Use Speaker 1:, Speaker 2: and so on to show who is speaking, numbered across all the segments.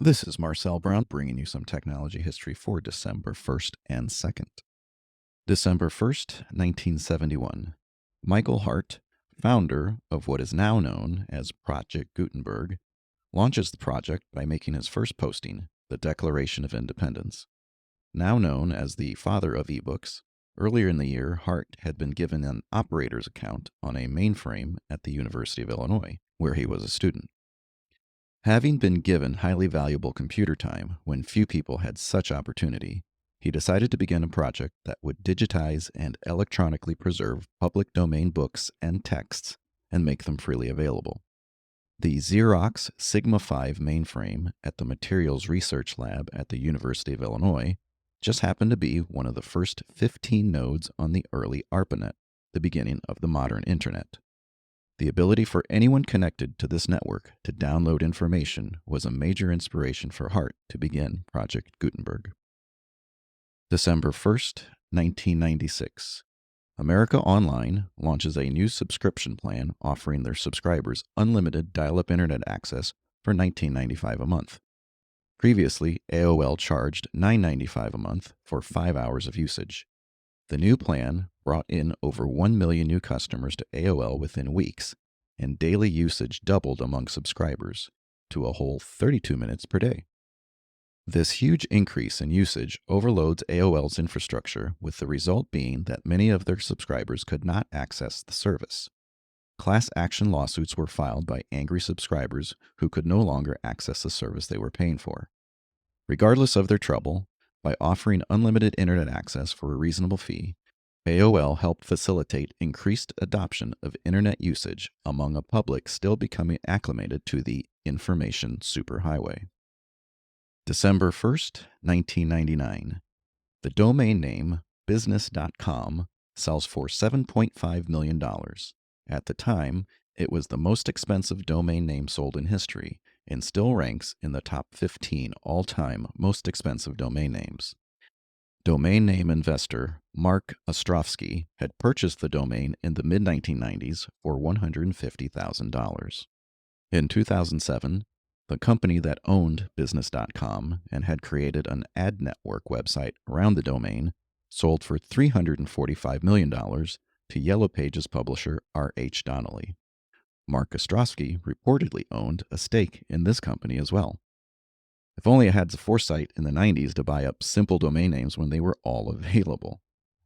Speaker 1: This is Marcel Brown bringing you some technology history for December 1st and 2nd. December 1st, 1971. Michael Hart, founder of what is now known as Project Gutenberg, launches the project by making his first posting, the Declaration of Independence. Now known as the father of ebooks, earlier in the year, Hart had been given an operator's account on a mainframe at the University of Illinois, where he was a student. Having been given highly valuable computer time when few people had such opportunity, he decided to begin a project that would digitize and electronically preserve public domain books and texts and make them freely available. The Xerox Sigma 5 mainframe at the Materials Research Lab at the University of Illinois just happened to be one of the first 15 nodes on the early ARPANET, the beginning of the modern Internet. The ability for anyone connected to this network to download information was a major inspiration for Hart to begin Project Gutenberg. December 1st, 1996. America Online launches a new subscription plan offering their subscribers unlimited dial-up internet access for $19.95 a month. Previously, AOL charged $9.95 a month for 5 hours of usage. The new plan brought in over 1 million new customers to AOL within weeks, and daily usage doubled among subscribers to a whole 32 minutes per day. This huge increase in usage overloads AOL's infrastructure, with the result being that many of their subscribers could not access the service. Class action lawsuits were filed by angry subscribers who could no longer access the service they were paying for. Regardless of their trouble, by offering unlimited internet access for a reasonable fee, AOL helped facilitate increased adoption of internet usage among a public still becoming acclimated to the information superhighway. December 1st, 1999. The domain name business.com sells for $7.5 million. At the time, it was the most expensive domain name sold in history and still ranks in the top 15 all-time most expensive domain names. Domain name investor Mark Ostrovsky had purchased the domain in the mid-1990s for $150,000. In 2007, the company that owned Business.com and had created an ad network website around the domain sold for $345 million to Yellow Pages publisher R.H. Donnelly. Mark Ostrowski reportedly owned a stake in this company as well. If only I had the foresight in the 90s to buy up simple domain names when they were all available.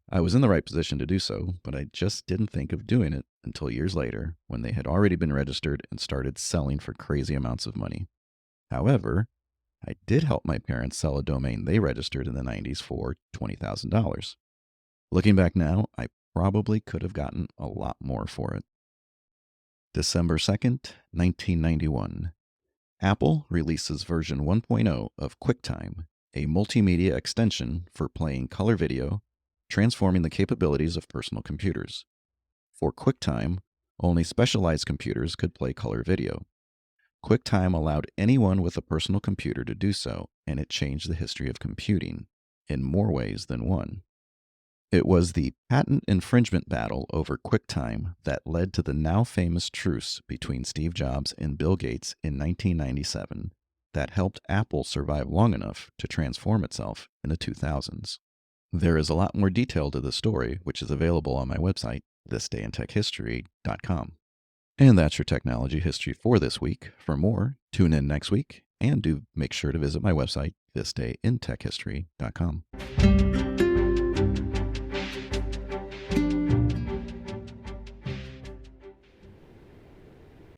Speaker 1: I was in the right position to do so, but I just didn't think of doing it until years later when they had already been registered and started selling for crazy amounts of money. However, I did help my parents sell a domain they registered in the 90s for $20,000. Looking back now, I probably could have gotten a lot more for it. December 2nd, 1991. Apple releases version 1.0 of QuickTime, a multimedia extension for playing color video, transforming the capabilities of personal computers. For QuickTime, only specialized computers could play color video. QuickTime allowed anyone with a personal computer to do so, and it changed the history of computing in more ways than one. It was the patent infringement battle over QuickTime that led to the now famous truce between Steve Jobs and Bill Gates in 1997 that helped Apple survive long enough to transform itself in the 2000s. There is a lot more detail to the story, which is available on my website, thisdayintechhistory.com. And that's your technology history for this week. For more, tune in next week, and do make sure to visit my website, thisdayintechhistory.com.